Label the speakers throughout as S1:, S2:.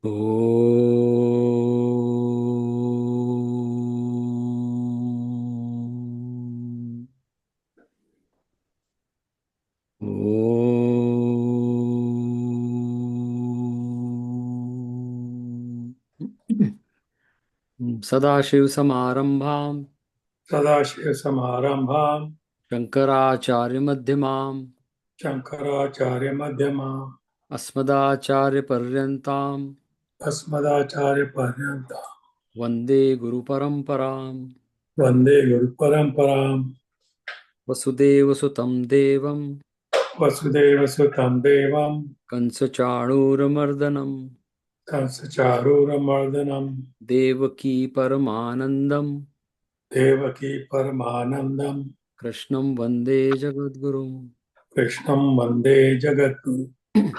S1: Om. Om. Sadashiv
S2: सदाशिवसमारम्भाम्
S1: Shankaracharya
S2: शङ्कराचार्यमध्यमाम्
S1: Asmadacharya
S2: अस्मदाचार्यपर्यन्ताम्
S1: Vande Guru Paramparam
S2: वन्दे गुरुपरम्पराम्
S1: Vasudeva Sutam Devam
S2: वसुदेवसुतं देवम्
S1: Kansa Chanuramardanam
S2: कंसचारूरमर्दनम्
S1: Devaki Paramanandam
S2: Devaki परमानन्दम्
S1: Krishnam Vande Jagadguru.
S2: कृष्णं वन्दे जगद्गुरुम्।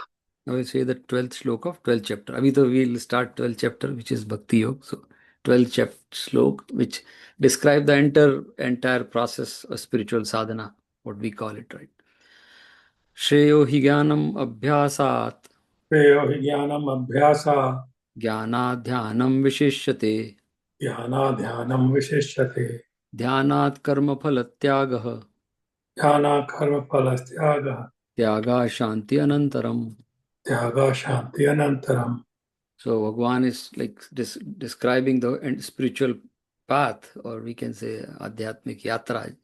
S1: Now we say the 12th slok of 12th chapter. Abhi to we'll start 12th chapter, which is Bhakti Yoga. So 12th chapter slok, which describe the entire process of spiritual sadhana, what we call it, right? Shreyo hi jnanam abhyasat
S2: श्रेयो हि ज्ञानम् अभ्यासा
S1: jnanadhyanam vishishyate
S2: ध्यानाध्यानम् विशिष्यते
S1: ध्यानात् कर्म फल त्यागः
S2: ध्यानाकर्मफलत्यागः
S1: त्यागा shanti anantaram.
S2: त्यागः शान्ति अनन्तरम्।
S1: So Bhagwan is like describing the spiritual path, or we can say adhyatmik yatra.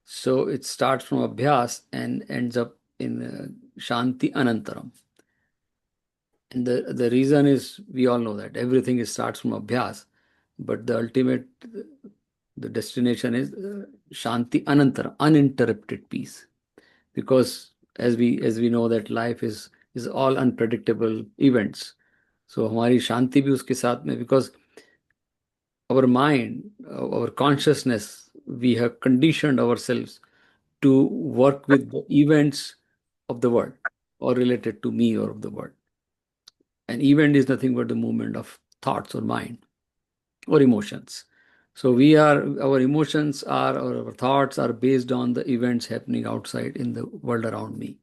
S1: So it starts from Abhyas and ends up in Shanti Anantaram. And the reason is, we all know that everything starts from Abhyas, but the ultimate, the destination is Shanti Anantaram, uninterrupted peace. Because as we know that life is all unpredictable events. So हमारी शांति भी उसके साथ में, because our mind, our consciousness, we have conditioned ourselves to work with the events of the world or related to me or of the world. An event is nothing but the movement of thoughts or mind or emotions. So our emotions are, or our thoughts are based on the events happening outside in the world around me.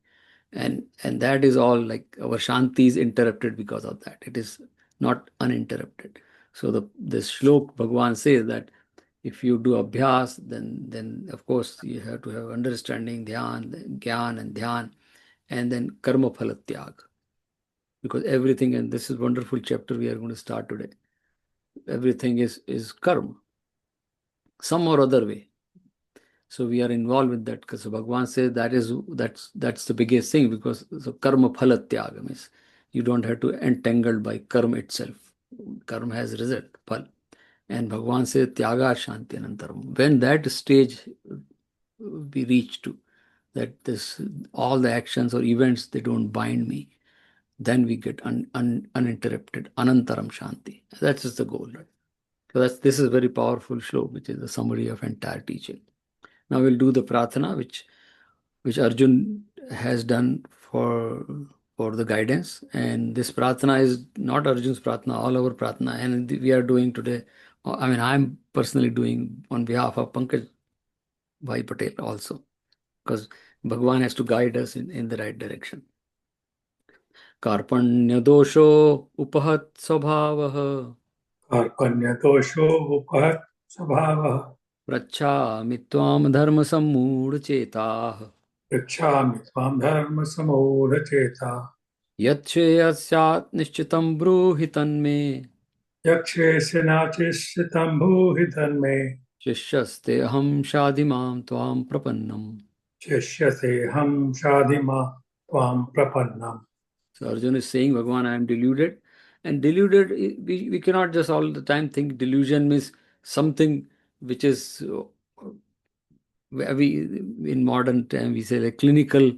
S1: And that is all, like our shanti is interrupted because of that. It is not uninterrupted. So the shlok Bhagwan says that if you do abhyas, then of course you have to have understanding, dhyan, gyan and dhyan, and then karma phala tyag. Because everything, and this is wonderful chapter we are going to start today. Everything is karma, some or other way. So we are involved with that, because Bhagwan says that's the biggest thing, because so karma phala tyaga means you don't have to entangled by karma itself. Karma has result, phal. And Bhagwan says tyaga shanti anantaram. When that stage we reach to, that this all the actions or events, they don't bind me, then we get uninterrupted anantaram shanti. That is the goal, right? So this is very powerful shlok, which is the summary of entire teaching. Now we'll do the pratana, which Arjun has done for the guidance. And this pratana is not Arjun's pratana, all our pratana. And we are doing today, I mean, I'm personally doing on behalf of Pankaj Bhai Patel also, because Bhagwan has to guide us in the right direction. Karpanya dosho upahat svabhavah
S2: कार्पण्यदोषो उपहत् स्वभावः
S1: prachami tvam dharma sammud chetah
S2: पृच्छामि त्वां धर्मसम्मूढचेता
S1: yat shreyasat nishchitam bruhi tanme
S2: यक्षेस्य नाचिष्यतं भूहि तन्मे
S1: शिष्यस्ते अहम शाधिमां त्वां प्रपन्नम.
S2: शिष्यसेऽहं शाधि मां त्वां प्रपन्नम्।
S1: So Arjuna is saying, Bhagavan, I am deluded. And deluded, we cannot just all the time think delusion means something which is, we in modern time we say like clinical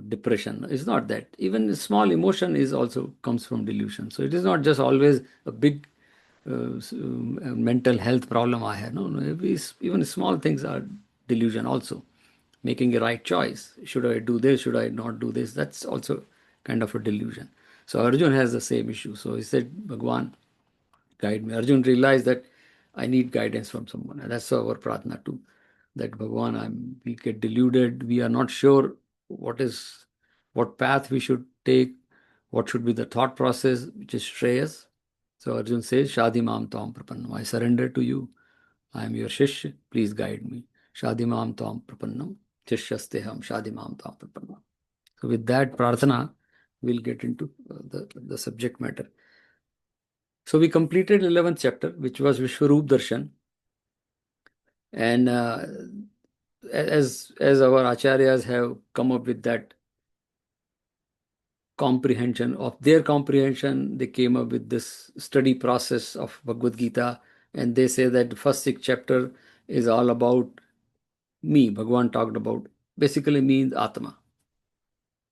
S1: depression. It's not that. Even small emotion is also comes from delusion. So it is not just always a big mental health problem I have. No, even small things are delusion also. Making a right choice. Should I do this? Should I not do this? That's also kind of a delusion. So Arjun has the same issue. So he said, Bhagwan, guide me. Arjun realized that I need guidance from someone. And that's our pratna too. That Bhagwan, we get deluded. We are not sure what path we should take. what should be the thought process, which is Shreyas. So Arjun says, Shadi Mam Tam Prapannam. I surrender to you. I am your Shishya. Please guide me. Shadi Mam Tam Prapannam. Shishyasteham Shadi Mam Tam Prapannam. So with that prarthana, we'll get into the subject matter. So we completed 11th chapter, which was Vishwaroop Darshan. And as our acharyas have come up with that comprehension, of their comprehension, they came up with this study process of Bhagavad Gita, and they say that the first 6 chapter is all about me. Bhagavan talked about, basically means Atma.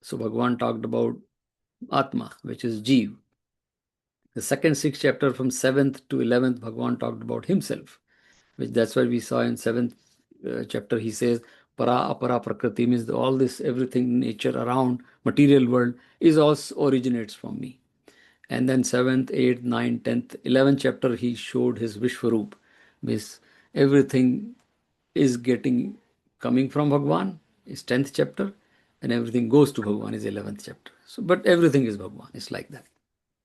S1: So Bhagavan talked about Atma, which is Jeev. The second 6 chapter from 7th to 11th, Bhagavan talked about himself, which that's why we saw in 7th chapter, he says, Para Apara Prakriti, means all this, everything, nature around, material world, is also originates from me. And then 7th, 8th, 9th, 10th, 11th chapter, he showed his Vishwaroop, means everything is coming from Bhagwan, is 10th chapter, and everything goes to Bhagwan is 11th chapter. So, but everything is Bhagwan, it's like that.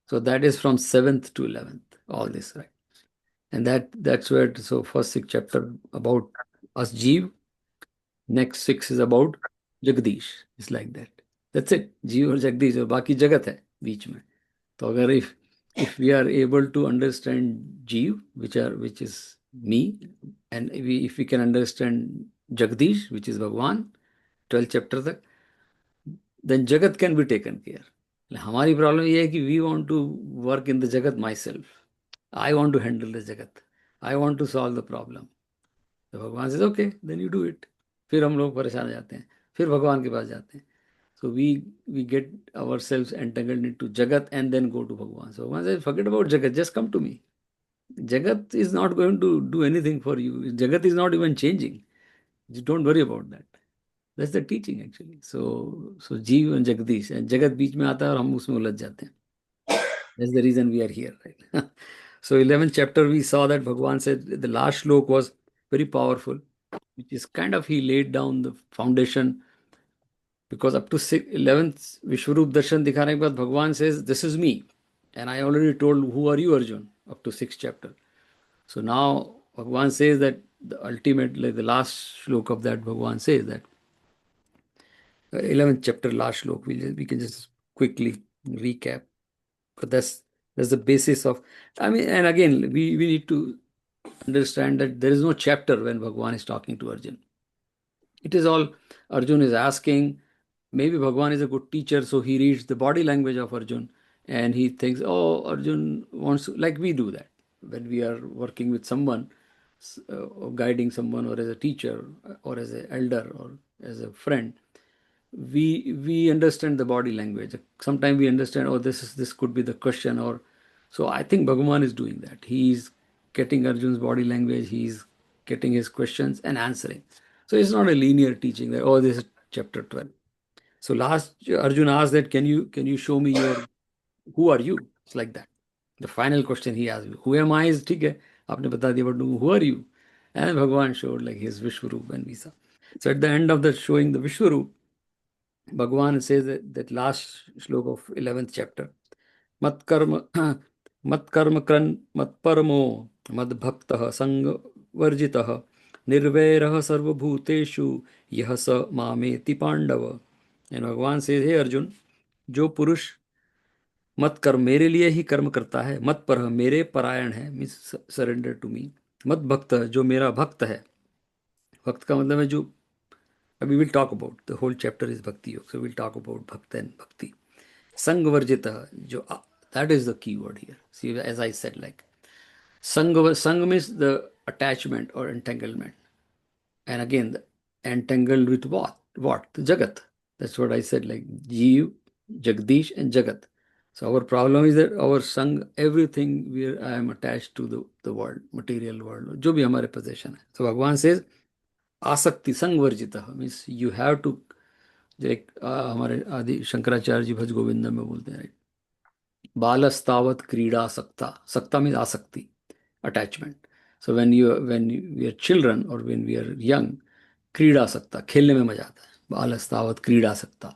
S1: So that is from 7th to 11th, all this, right? And that's where, so first 6 chapter about us Jeev, next 6 is about Jagdish. It's like that. That's it. Jeev और Jagdish और बाकी जगत है बीच में. तो अगर if we are able to understand Jeev, which is me, and if we can understand Jagdish, which is Bhagwan, 12th chapter तक, then Jagat can be taken care. हमारी प्रॉब्लम ये है कि we want to work in the Jagat myself. I want to handle the Jagat. I want to solve the problem. तो भगवान से okay then you do it. फिर हम लोग परेशान हो जाते हैं, फिर भगवान के पास जाते हैं. So we get our self entangled into jagat and then go to Bhagwan. So Bhagwan से forget about jagat, just come to me. Jagat is not going to do anything for you. Jagat is not even changing. You don't worry about that. That's the teaching actually. So Jeev and Jagdish, and Jagat बीच में आता है और हम उसमें उलझ जाते हैं. That's the reason we are here, right? So 11th chapter we saw that Bhagwan said the last shlok was very powerful, which is kind of he laid down the foundation, because up to 11th Vishwaroop Darshan दिखाने के बाद Bhagwan says this is me, and I already told who are you Arjun up to 6th chapter. So now Bhagwan says that the ultimate, like the last shlok of that, Bhagwan says that 11th chapter last shlok, we can just quickly recap. But that's the basis of, I mean, and again, we need to understand that there is no chapter when Bhagwan is talking to Arjun. It is all Arjun is asking. Maybe Bhagwan is a good teacher, so he reads the body language of Arjun and he thinks, oh, Arjun wants to, like we do that when we are working with someone, guiding someone, or as a teacher, or as an elder, or as a friend. We understand the body language. Sometimes we understand, oh, this could be the question, or so I think Bhagavan is doing that. He's getting Arjun's body language, he's getting his questions and answering. So it's not a linear teaching that, oh, this is chapter 12. So last Arjun asked that, can you show me your, who are you? It's like that. The final question he asked, who am I is ठीक है, आपने बता दिया, but who are you? And Bhagavan showed like his Vishwaroop and Visa. So at the end of the showing the Vishwaroop, Bhagavan says that last shlok of 11th chapter, Mat karma kran mat paramo mad bhaktah sang varjitah nirvairah sarva bhuteshu yah sa mameti pandava. And Bhagavan says, hey Arjun, जो पुरुष मत कर्म, मेरे लिए ही कर्म करता है, मत पर मेरे परायण है, मीन्स सरेंडर टू मी, मत भक्त, जो मेरा भक्त है. भक्त का मतलब है जो, we will talk about, the whole chapter is bhakti yoga, so we'll talk about bhakta and bhakti. Sangvarjita, that is the key word here. See, as I said, like sang means the attachment or entanglement, and again the entangled with what the jagat. That's what I said, like Jeev, Jagdish and Jagat. So our problem is that our sang, everything where I am attached to the world, material world, जो भी हमारे possession है. So Bhagwan says आसक्ति संगवर्जिता, means you have to, एक हमारे आदि शंकराचार्य जी भज गोविंद में बोलते हैं, बालस्तावत क्रीड़ा सक्ता. Sakta means aasakti, attachment. So when we are children और when we are young, kreeda sakta, खेलने में मजा आता है. बालस्तावत क्रीड़ा सक्ता,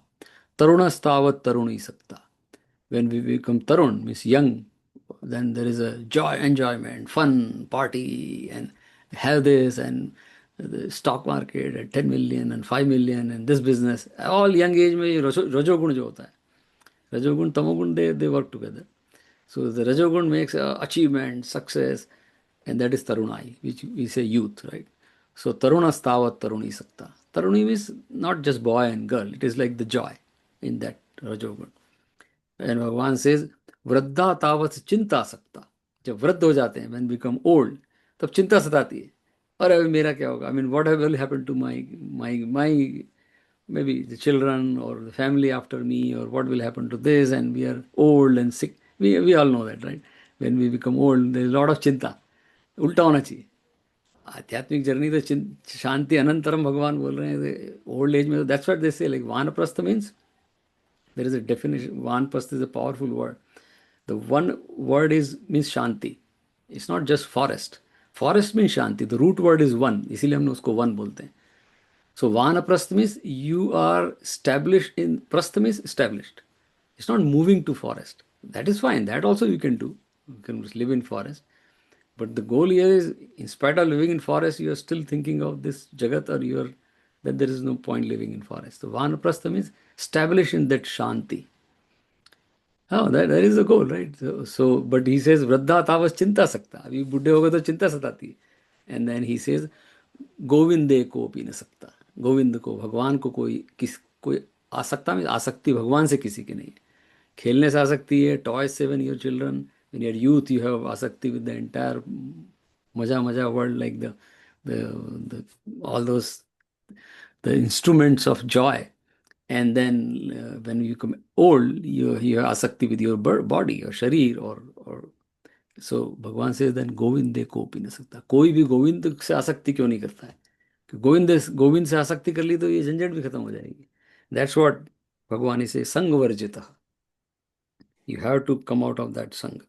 S1: तरुणस्तावत तरुणी सक्ता. When we become Tarun, means young, then there is a joy, enjoyment, fun, party, and have this, and the stock market at 10 million and 5 million and this business. All young age में ये रजोगुण जो होता है, रजोगुण तमोगुण, they work together. So the rajogun makes achievement, success, and that is tarunai, which we say youth, right? So tarunastavat taruni sakta. Taruni means not just boy and girl, it is like the joy in that rajogun. And Bhagavan says, वृद्धा तावत चिंता सकता. जब वृद्ध हो जाते हैं, when become old, तब चिंता सताती है. अरे अभी मेरा क्या होगा? I mean, what will happen to my maybe the children or the family after me, or what will happen to this, and we are old and sick. We all know that, right? When we become old, there is a lot of चिंता. उल्टा होना चाहिए. आध्यात्मिक journey तो शांति अनंतरम भगवान बोल रहे हैं. ओल्ड एज में, दैट्स व्हाट दे से, लाइक वानप्रस्थ means, there is a definition. Vanprastha is a powerful word. The one word is means shanti. It's not just forest. Forest means shanti. The root word is one. इसीलिए हम उसको one बोलते हैं. So vanaprastha means you are established in, prastha means established. It's not moving to forest. That is fine. That also you can do. You can live in forest. But the goal here is, in spite of living in forest, you are still thinking of this jagat, or you are, that there is no point living in forest. So vanaprastha means establish in that shanti. Oh, that is the goal, right? So but he says, Vradha tavas chinta sakta. अभी बुढ़े हो गए तो चिंता सताती है. And then he says, गोविंदे को भी न सकता. गोविंद को, भगवान को कोई आसक्ता में, आसक्ति भगवान से किसी की नहीं है. खेलने से आसक्ति है, टॉयज से, when your children, when you're youth, you have आसक्ति with the entire मजा world, like the all those the instruments of joy. And then when you become old, you have asakti with your body or sharir, or so Bhagwan says, then गोविंदे को भी न सकता. कोई भी गोविंद से आसक्ति क्यों नहीं करता है? कि गोविंद से आसक्ति कर ली तो ये झंझट भी खत्म हो जाएगी. दैट्स व्हाट भगवान इसे संग वर्जित. You have to come out of that sang.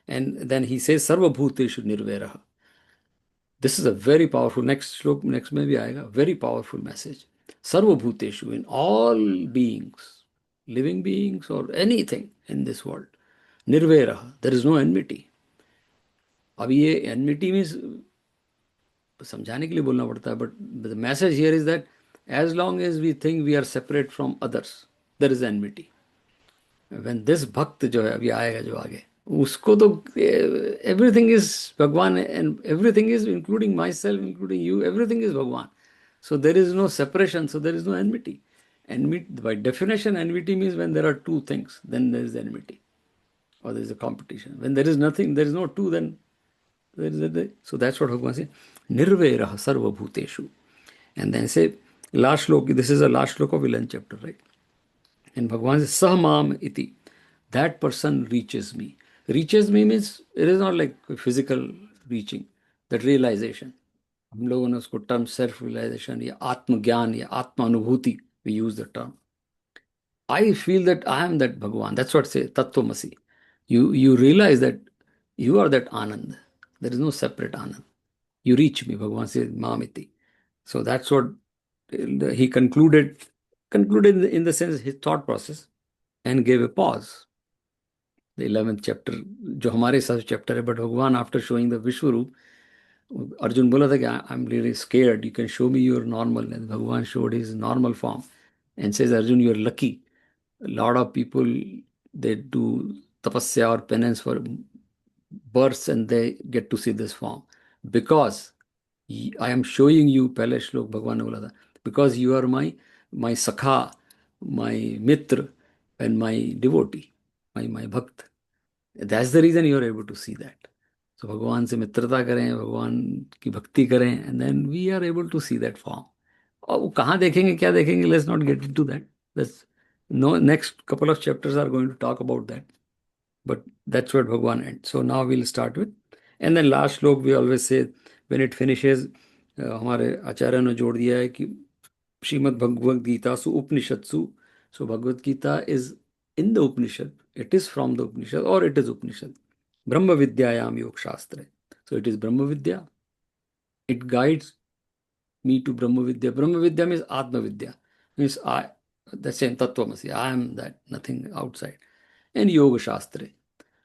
S1: And then he says, सर्वभूतेषु निर्वैरः. This is a very powerful, next slok, next में भी आएगा, very powerful message. Sarvabhuteshu, in all beings, living beings or anything in this world, nirvera, there is no enmity. अब ये enmity means समझाने के लिए बोलना पड़ता है, but the message here is that as long as we think we are separate from others, there is enmity. When this भक्त जो है अभी आएगा जो आगे, उसको तो everything is भगवान, and everything is including myself, including you, everything is भगवान. So there is no separation, so there is no enmity. Enmity, by definition, enmity means when there are two things, then there is enmity, or there is a competition. When there is nothing, there is no two, then there is a, so that's what Bhagavan says, nirvairah sarva bhuteshu. And then say, last slok, this is the last slok of 11th chapter, right? And Bhagavan says, Sahmam iti, that person reaches me. Reaches me means it is not like physical reaching, that realization. हम लोगों ने उसको term self realisation या आत्मज्ञान या आत्म अनुभूति, we use the term. I feel that I am that Bhagavan. That's what say Tattvamasi. You realize that you are that Anand. There is no separate Anand. You reach me, Bhagavan says Mamiti. So that's what he concluded in the sense his thought process, and gave a pause. The 11th chapter, जो हमारे साथ chapter है, but Bhagavan, after showing the Vishwarup, Arjun बोला था कि I'm really scared, you can show me your normal. And Bhagavan showed his normal form and says, Arjun, you're lucky. A lot of people, they do tapasya or penance for births and they get to see this form. Because I am showing you, पहले श्लोक भगवान ने बोला था, because you are my sakha, my mitra, and my devotee, my bhakt. That's the reason you are able to see that. So भगवान से मित्रता करें, भगवान की भक्ति करें, and then we are able to see that form. और वो कहाँ देखेंगे, क्या देखेंगे, let's not get into that. That's no, next couple of chapters are going to talk about that. But that's what Bhagwan ends. So now we'll start with. And then last slok we always say, when it finishes, हमारे आचार्य ने जोड़ दिया है कि श्रीमद् भगवद गीता सु उपनिषत्सु. So Bhagavad Gita is in the Upanishad. It is from the Upanishad, or it is Upanishad. Brahma Vidyayam Yog Shastra. So it is Brahma Vidya. It guides me to Brahma Vidya. Brahma Vidya means Atma Vidya. Means I, the same Tattvamasi. I am that, nothing outside. and Yoga Shastra.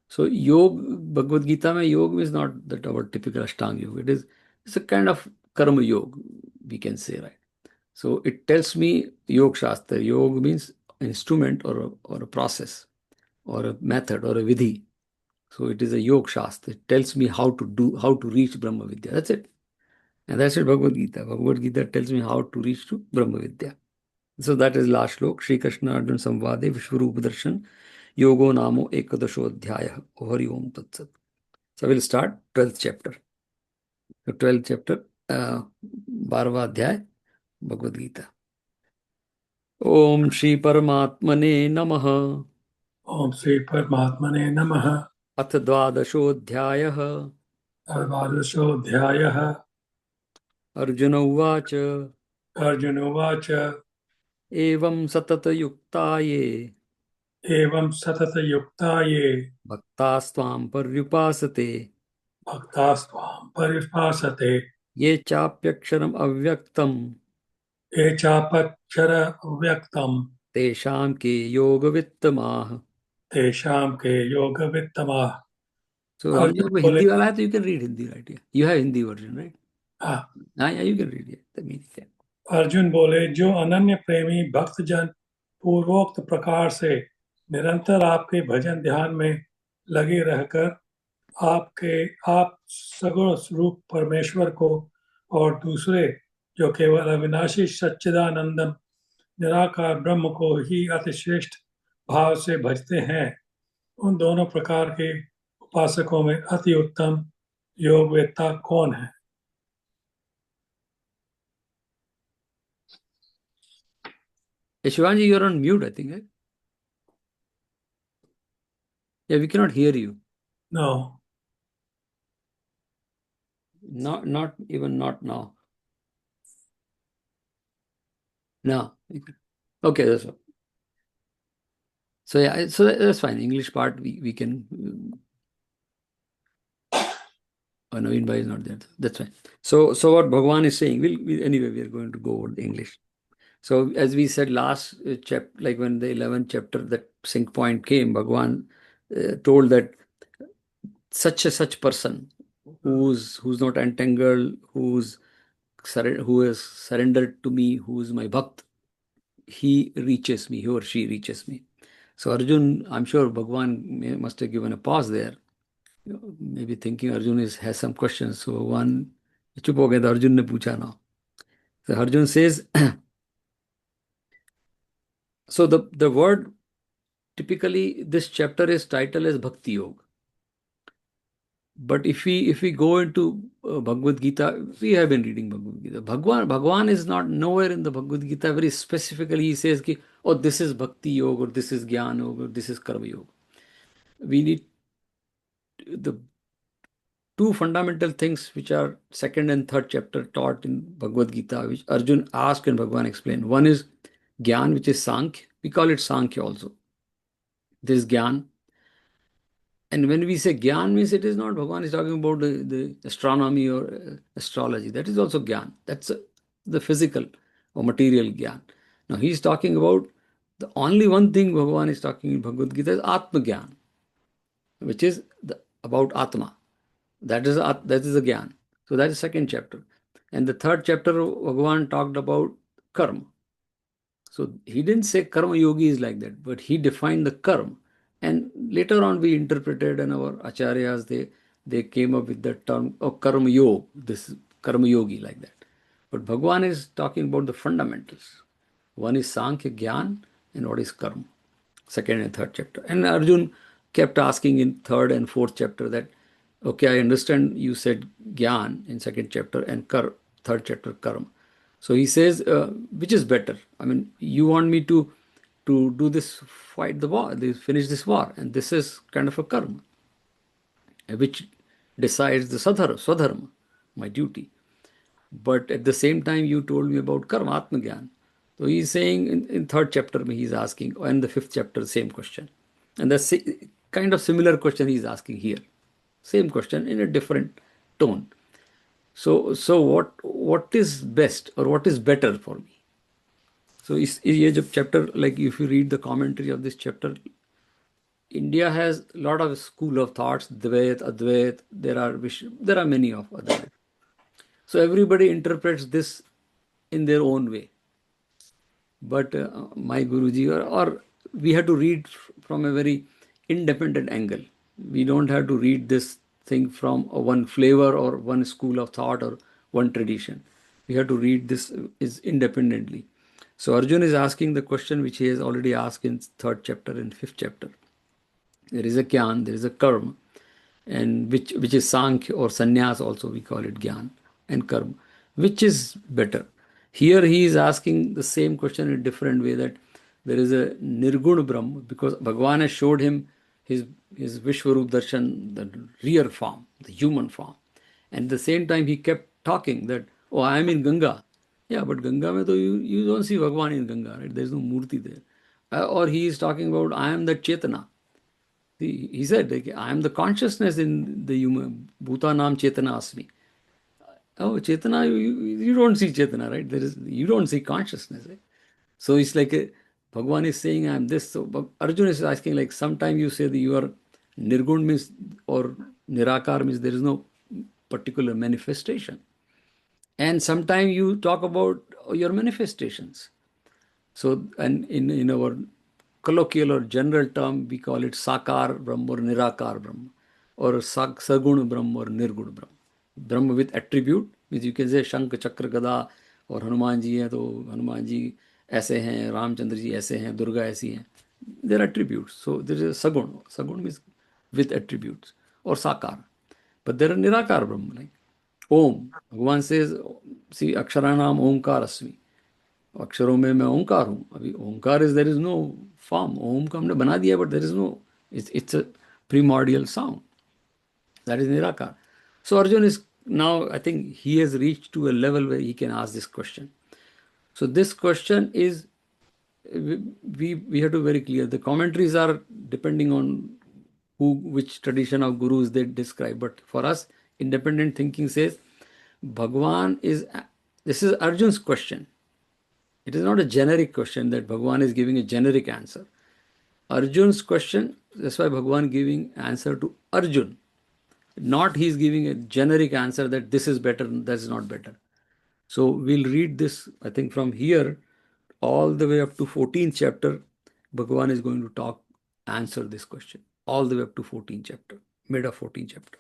S1: So Yoga, Bhagavad Gita mein yoga is not that our typical Ashtanga yoga. It's a kind of karma yoga, we can say, right? So it tells me Yoga Shastra. Yoga means instrument or a process or a method or a vidhi. So it is a Yoga Shastra. It tells me how to reach Brahma Vidya. That's it. And that's it, Bhagavad Gita. Bhagavad Gita tells me how to reach to Brahma Vidya. So that is last slok. Shri Krishna Arjuna Samvade Vishwarupa Darshan Yogo Namo Ekadasho Adhyaya. Hari Om Tat Sat. So we'll start 12th chapter. The 12th chapter, 12वां अध्याय भगवद गीता. ओम श्री परमात्मने नमः.
S2: ओम श्री परमात्मने नमः.
S1: अथ द्वादशोऽध्यायः.
S2: द्वादशोऽध्यायः.
S1: अर्जुन उवाच.
S2: अर्जुन उवाच.
S1: एवं सततयुक्ता ये
S2: एवं सततयुक्ता ये
S1: भक्तास्त्वां पर्युपासते
S2: भक्तास्त्वां परिपासते
S1: ये चाप्यक्षरम् अव्यक्तम्
S2: ये चापक्षर व्यक्तम्
S1: तेषां के योगवित्तमाः.
S2: तेषां के योगवित्तमाः.
S1: So
S2: अर्जुन
S1: हमने को
S2: बोले.
S1: हिंदी वाला है तो you can read Hindi, right? Yeah. You have Hindi version, right?
S2: हाँ,
S1: Yeah, you can read it. The meaning. Yeah.
S2: Arjun बोले, जो अनन्य प्रेमी भक्तजन पूर्वोक्त प्रकार से निरंतर आपके भजन ध्यान में लगे रहकर आप सगुण रूप परमेश्वर को और दूसरे जो केवल अविनाशी सच्चिदानंदम निराकार ब्रह्म को ही अतिश्रेष्ठ भाव से भजते हैं, उन दोनों प्रकार के उपासकों में अति उत्तम योगवेत्ता कौन है?
S1: Shivanji, you're on mute, I think, right? Yeah, we cannot hear you.
S2: No.
S1: Not even not now. No. Okay, that's fine. So yeah, so that's fine. English part we can. Oh, Naveen Bhai is not there. That's fine. So what Bhagwan is saying, anyway we are going to go over the English. So as we said last chapter, like when the 11th chapter that sync point came, Bhagwan told that such person who's not entangled, who is surrendered to me, who is my bhakt, he reaches me, he or she reaches me. So Arjun, I'm sure Bhagwan must have given a pause there, maybe thinking Arjun has some questions. So Bhagwan chup ho gaya tha, Arjun ne pucha now. So Arjun says, so the word, typically this chapter is titled as Bhakti Yoga. But if we go into Bhagavad Gita, we have been reading Bhagavad Gita. Bhagwan is not nowhere in the Bhagavad Gita very specifically he says ki, oh, this is Bhakti Yoga, or this is Jnana Yoga, or this is Karma Yoga. We need the two fundamental things which are second and third chapter taught in Bhagavad Gita, which Arjun asked and Bhagwan explained. One is Gyan, which is Sankhya. We call it Sankhya also. This is Gyan. And when we say Gyan, means it is not Bhagwan is talking about the astronomy or astrology. That is also Gyan. That's the physical or material Gyan. Now he is talking about the only one thing Bhagwan is talking in Bhagavad Gita is Atma Gyan, which is about Atma. That is a Gyan. So that is second chapter. And the third chapter, Bhagwan talked about Karma. So he didn't say Karma Yogi is like that, but he defined the Karma. And later on we interpreted, and our acharyas, they came up with the term of Karma Yoga, this Karma Yogi like that. But Bhagwan is talking about the fundamentals. One is Sankhya Gyan and what is Karma. Second and third chapter. And Arjun kept asking in third and fourth chapter that, okay, I understand you said Gyan in second chapter and third chapter Karma. So he says, which is better? I mean, you want me to do this, fight the war, finish this war, and this is kind of a karma, which decides the swadharma, my duty. But at the same time, you told me about karma, atma gyan. So he's saying in third chapter, he's asking, and the fifth chapter, same question. And the kind of similar question he's asking here. Same question in a different tone. So what is best or what is better for me? So ये जब chapter, like if you read the commentary of this chapter, India has a lot of school of thoughts, Dvait, Advait, there are many of other. So everybody interprets this in their own way. But my Guruji, or we have to read from a very independent angle. We don't have to read this thing from one flavor or one school of thought or one tradition. We have to read this is independently. So Arjun is asking the question which he has already asked in third chapter and fifth chapter. There is a Gyan, there is a Karma, and which is Sankhya or Sannyas also we call it Gyan and Karma. Which is better? Here he is asking the same question in a different way, that there is a Nirgun Brahma, because Bhagavan has showed him his Vishwarup Darshan, the real form, the human form. And at the same time he kept talking that, oh, I am in Ganga. Yeah, but Ganga mein to you don't see Bhagavan in Ganga, right? There is no Murti there. Or he is talking about, I am the Chetana. He said, like, I am the consciousness in the human. Bhutanam Chetana Asmi. Oh, Chetana, you don't see Chetana, right? You don't see consciousness, right? So it's like Bhagwan is saying, I am this. So Arjuna is asking, like, sometime you say that you are Nirgun means, or Nirakar means there is no particular manifestation. And sometimes you talk about your manifestations. So, and in our colloquial or general term, we call it Sakar Brahma or Nirakar Brahma, or Sagun Brahma or Nirgun Brahma. Brahma with attribute, means you can say Shank, Chakra, Gada, और हनुमान जी हैं तो हनुमान जी ऐसे हैं, रामचंद्र जी ऐसे हैं, दुर्गा ऐसी हैं. Their attributes. So there is a Sagun. Sagun means with attributes, or Sakar. But there are Nirakar Brahma, like Om. Bhagavan says, see, Aksharanam Omkar Asmi. अक्षरों में मैं ओंकार हूँ. अभी Omkar is there is no form. Om को हमने बना दिया, but there is no, it's a primordial sound. That is Nirakar. So Arjun is now, I think he has reached to a level where he can ask this question. So this question is, we have to be very clear. The commentaries are depending on which tradition of gurus they describe. But for us, independent thinking says Bhagwan is, this is Arjun's question. It is not a generic question that Bhagwan is giving a generic answer. Arjun's question, that's why Bhagwan giving answer to Arjun. Not he is giving a generic answer that this is better, that's not better. So we'll read this, I think, from here all the way up to 14th chapter. Bhagwan is going to answer this question all the way up to 14th chapter, mid of 14th chapter.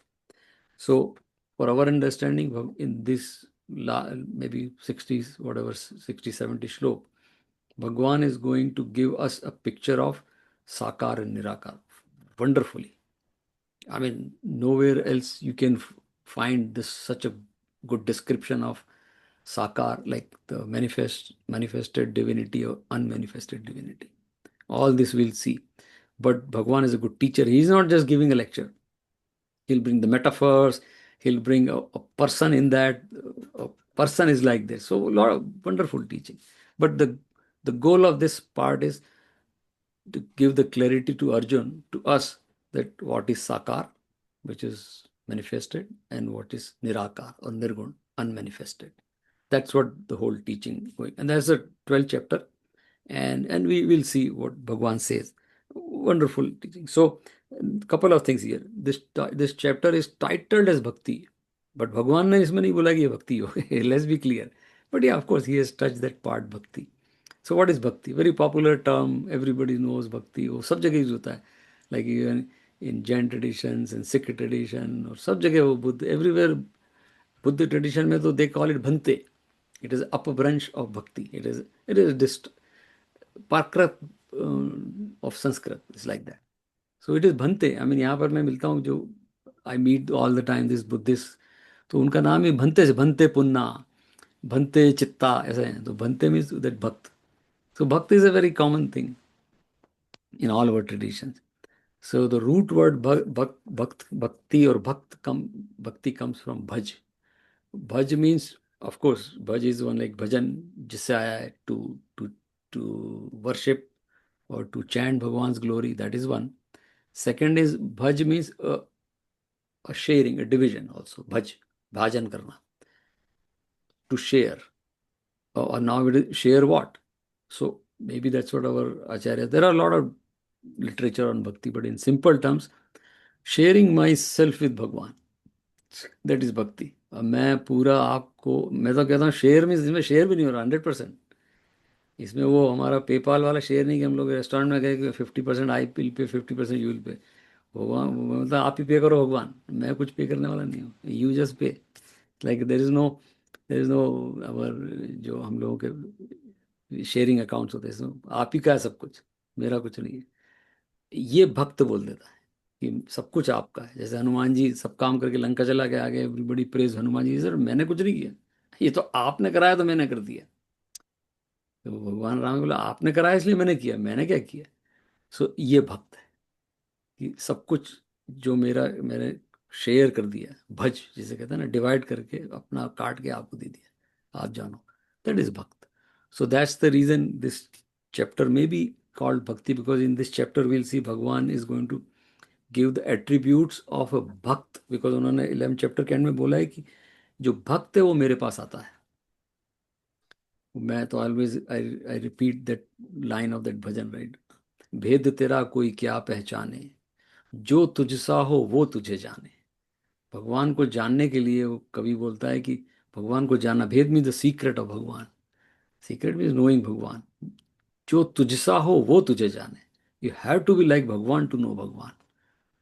S1: So for our understanding, in this maybe 60s, whatever, 60, 70 shlok, Bhagwan is going to give us a picture of Sakar and Nirakar wonderfully. I mean, nowhere else you can find this such a good description of Sakar, like the manifested divinity or unmanifested divinity. All this we'll see. But Bhagwan is a good teacher. He's not just giving a lecture. He'll bring the metaphors. He'll bring a person in that. A person is like this. So a lot of wonderful teaching. But the goal of this part is to give the clarity to Arjun, to us, that what is Sakar, which is manifested, and what is Nirakar or Nirgun, unmanifested. That's what the whole teaching going. And that's the 12th chapter. And we will see what Bhagwan says. Wonderful teaching. So, a couple of things here. This chapter is titled as Bhakti. But Bhagwan ने इसमें नहीं बोला कि ये भक्ति हो. Let's be clear. But yeah, of course, he has touched that part, Bhakti. So what is bhakti? Very popular term. Everybody knows bhakti. वो सब जगह यूज होता है. Like even in Jain traditions and Sikh tradition, और सब जगह वो Buddha, everywhere Buddha tradition में तो they call it bhante. It is upper branch of bhakti. It is Prakrit of Sanskrit. It's like that. So it is bhante. I mean, यहाँ पर मैं मिलता हूँ जो I meet all the time this Buddhist. तो उनका नाम ही भंते से, भंते पुन्ना, भंते चित्ता, ऐसा है. तो Bhante means that bhakt. So bhakti is a very common thing in all our traditions. So the root word bhakti or bhakti comes from bhaj. Bhaj means, of course, bhaj is one like bhajan, जिससे आया है to worship or to chant Bhagwan's glory. That is one. Second is bhaj means a sharing, a division also. Bhaj, bhajan karna, to share. Or now it is share what? So maybe that's what our acharya. There are a lot of literature on bhakti, but in simple terms, sharing myself with Bhagwan. That is bhakti. अब मैं पूरा आपको, मैं तो कहता हूँ share में, इसमें शेयर भी नहीं हो रहा 100%। इसमें वो हमारा पेपाल वाला शेयर नहीं कि हम लोग रेस्टोरेंट में गए कि 50% I will pay, 50% you will pay. भगवान मतलब आप ही पे करो भगवान, मैं कुछ पे करने वाला नहीं हूँ, you just pay. Like there is no hour, जो हम लोगों के शेयरिंग अकाउंट्स होते हैं इसमें आप ही का है सब कुछ, मेरा कुछ नहीं है। ये भक्त बोल देता है कि सब कुछ आपका है। जैसे हनुमान जी सब काम करके लंका चला गया, आगे everybody praise Hanuman ji, sir मैंने कुछ नहीं किया, ये तो आपने कराया तो मैंने कर दिया। तो भगवान राम ने बोला आपने कराया इसलिए मैंने किया, मैंने क्या किया। सो ये भक्त है कि सब कुछ जो मेरा मैंने शेयर कर दिया, भज जिसे कहते हैं ना, डिवाइड करके अपना काट के आपको दे दिया, आप जानो, that is bhakt. So that's the reason this chapter में be called bhakti, because in this chapter will see Bhagwan is going to give the attributes of a bhakt, because उन्होंने 11 चैप्टर के एंड में बोला है कि जो भक्त है वो मेरे पास आता है। मैं तो always I repeat that line of that bhajan, right, भेद तेरा कोई क्या पहचाने, जो तुझसा हो वो तुझे जाने। भगवान को जानने के लिए वो कवि बोलता है कि भगवान को जानना, bhed mean the secret of Bhagwan, secret means knowing Bhagwan. जो तुझसा हो वो तुझे जाने, you have to be like Bhagwan to know Bhagwan,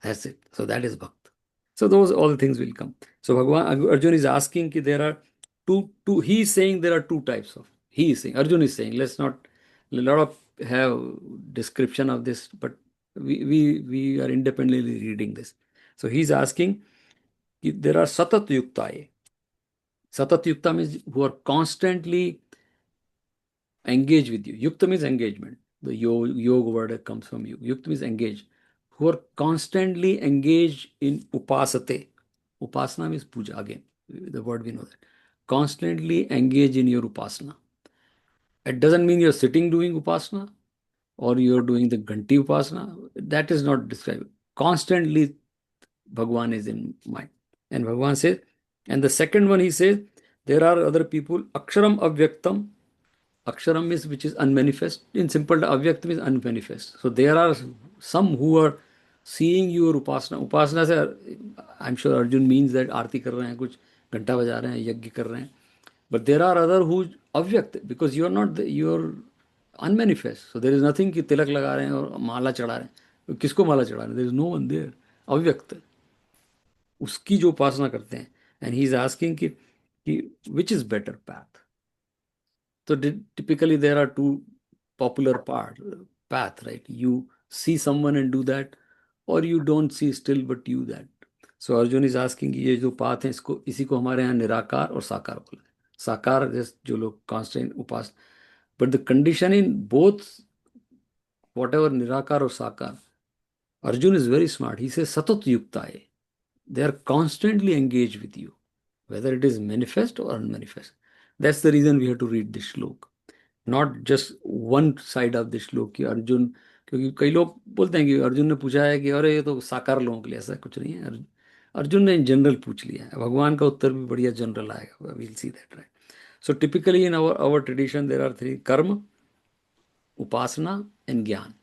S1: that's it, so that is bhakt. So those all things will come. So Bhagwan Arjun is asking कि there are two. He is saying there are two types of. He is saying, Arjun is saying. Let's not a lot of have description of this, but we are independently reading this. So he is asking कि there are satat yuktaye. Satat yukta means who are constantly engage with you. Yukta means engagement. The yoga word comes from you. Yukta means engage. Who are constantly engaged in upasate. Upasana means puja again. The word we know that. Constantly engage in your upasana. It doesn't mean you're sitting doing upasana or you're doing the Ganti upasana. That is not described. Constantly Bhagwan is in mind. And Bhagwan says, and the second one he says, there are other people, Aksharam Avyaktam. Aksharam is which is unmanifest. In simple, Avyakt means unmanifest. So there are some who are seeing your upasana. Upasana से I'm sure Arjun means that आरती कर रहे हैं, कुछ घंटा बजा रहे हैं, यज्ञ कर रहे हैं. But there are other who अव्यक्त, because you are not you are unmanifest. So there is nothing कि तिलक लगा रहे हैं और माला चढ़ा रहे हैं. किसको माला चढ़ा रहे हैं? There is no one there. अव्यक्त, उसकी जो उपासना करते हैं. And he is asking कि which is better path. So typically there are two popular path, right? You see someone and do that, or you don't see still but you that. So Arjun is asking कि ये जो path है इसको, इसी को हमारे यहाँ निराकार और साकार बोला है. साकार जो लोग कांस्टेंट उपास, but the condition in both, whatever nirakar or sakar, Arjun is very smart. He says satat yuktaye. They are constantly engaged with you, whether it is manifest or unmanifest. That's the reason we have to read this shlok. Not just one side of the श्लोक कि अर्जुन, क्योंकि कई लोग बोलते हैं कि अर्जुन ने पूछा है कि अरे ये तो साकार लोगों के लिए, ऐसा कुछ नहीं है. अर्जुन ने इन जनरल पूछ लिया है, भगवान का उत्तर भी बढ़िया जनरल आएगा, we'll see that, right. So typically in our tradition there are three: karma, upasana and gyan.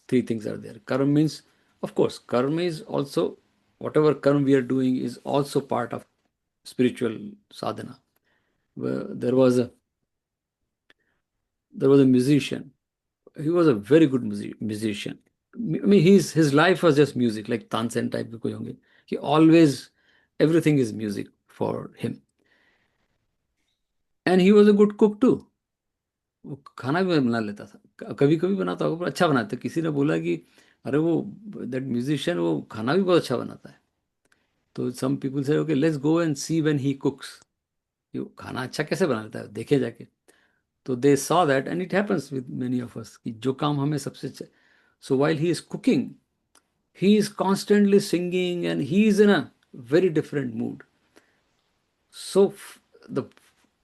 S1: Three things are there. Karma means, of course, karma is also, whatever karma we are doing is also part of spiritual sadhana. There was a musician. He was a very good musician. I mean, his life was just music, like Tansen type के कोई होंगे. He always, everything is music for him. And he was a good cook too. वो खाना भी बना लेता था, कभी कभी बनाता होगा पर अच्छा बनाता. किसी ने बोला कि अरे वो दैट म्यूजिशियन वो खाना भी बहुत अच्छा बनाता है. तो सम पीपल से okay let's go and see when he कुक्स, ये खाना अच्छा कैसे बना लेता है, देखे जाके. तो they saw that, and it happens with many of us कि जो काम हमें सबसे अच्छा. सो while he is cooking, he is constantly singing and he is in a very different mood. So the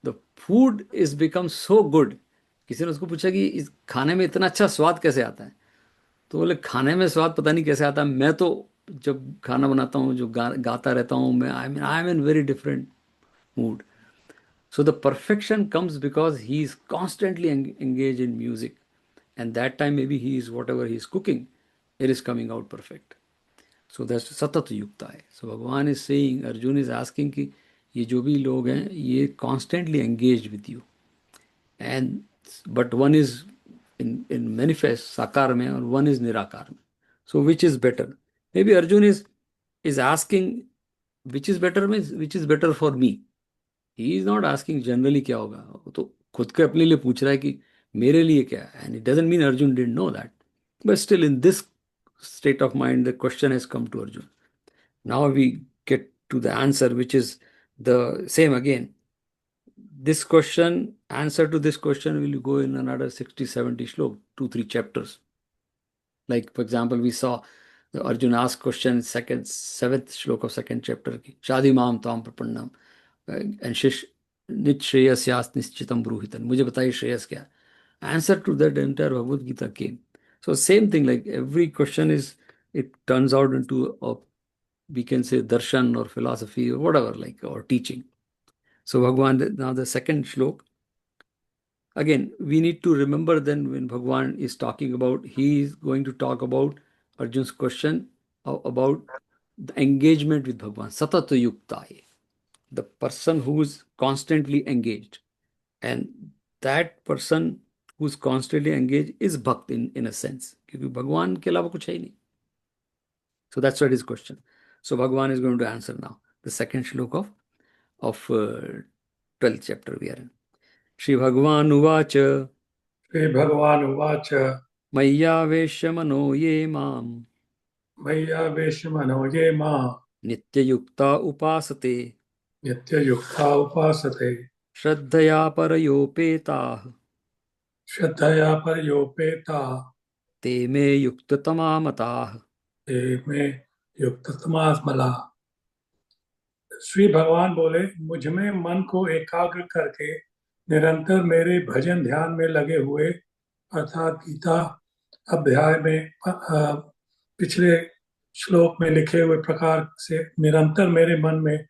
S1: the food is become so good. किसी ने उसको पूछा कि इस खाने में इतना अच्छा स्वाद कैसे आता है, तो बोले खाने में स्वाद पता नहीं कैसे आता है, मैं तो जब खाना बनाता हूँ जो गाता रहता हूँ मैं, I am in very different mood. So the perfection comes because he is constantly engaged in music. And that time maybe he is whatever he is cooking, it is coming out perfect. So that's सतत युक्ता है. So भगवान is saying, Arjun is asking कि ये जो भी लोग हैं ये constantly engaged with you, and but one is in manifest साकार में और one is निराकार में. So which is better? Maybe Arjun is asking which is better means which is better for me. He is not asking generally क्या होगा, वो तो खुद के अपने लिए पूछ रहा है कि मेरे लिए क्या है. And it doesn't mean Arjun didn't know that, but still in this state of mind the question has come to Arjun. Now we get to the answer, which is the same again. This question, answer to this question will go in another 60, 70 slok, 2, 3 chapters. Like, for example, we saw the Arjuna asked question second, seventh slok of second chapter. Ki, Shadi maam tam prapannam. And shish nit shreyasyas nischitam bruhitan. मुझे बताइए श्रेयस क्या. Answer to that entire Bhagavad Gita came. So same thing, like every question is, it turns out into a, we can say darshan or philosophy or whatever, like, or teaching. So Bhagwan, now the second shlok, again, we need to remember then when Bhagwan is talking about, he is going to talk about Arjun's question about the engagement with Bhagwan, satata yukta, the person who is constantly engaged. And that person who's constantly engaged is Bhakt in a sense. Because Bhagwan ke alawa kuch hai nahi. So that's what his question. So Bhagwan is going to answer now. The second shlok of 12th chapter we are in. Shri Bhagwan uvacha
S2: श्रीभगवान् उवाच
S1: Mayyavesh mano ye mam
S2: मय्यावेशमनो ये मां
S1: Nityayukta upasate
S2: नित्ययुक्ता उपासते
S1: Shraddhaya parayopetah
S2: श्रद्धया पर्योपेता
S1: Te me yuktatama matah.
S2: ते में युक्ततमा श्री भगवान बोले, मुझ में मन को एकाग्र करके निरंतर मेरे भजन ध्यान में लगे हुए, अर्थात गीता अध्याय में पिछले श्लोक में लिखे हुए प्रकार से निरंतर मेरे मन में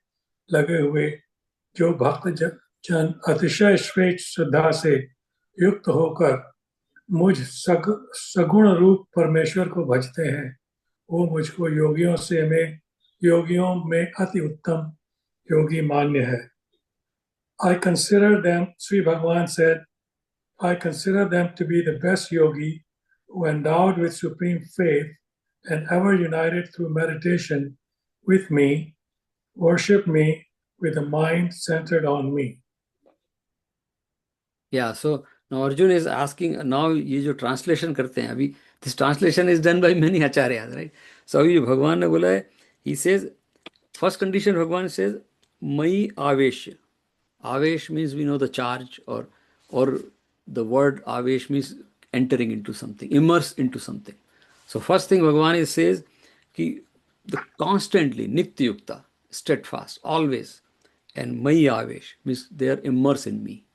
S2: लगे हुए जो भक्त जन अतिशय श्रेष्ठ श्रद्धा से युक्त होकर मुझ सगुण रूप परमेश्वर को भजते हैं, वो मुझको योगियों में अति उत्तम योगी मान्य है. I consider them, Sri Bhagavan said, I consider them to be the best yogi who endowed with supreme faith and ever united through meditation with me, worship me with a mind centered on me.
S1: Yeah, so now Arjun is asking, now ये जो translation करते हैं अभी, this translation is done by many acharyas, right? So अभी जो भगवान ने बोला है, he says, first condition भगवान says, मई आवेश. Avesh means we know the charge, or the word Avesh means entering into something, immerse into something. So first thing Bhagavan says कि the constantly nityukta, steadfast, always, and Mai Avesh means they are immersed in me.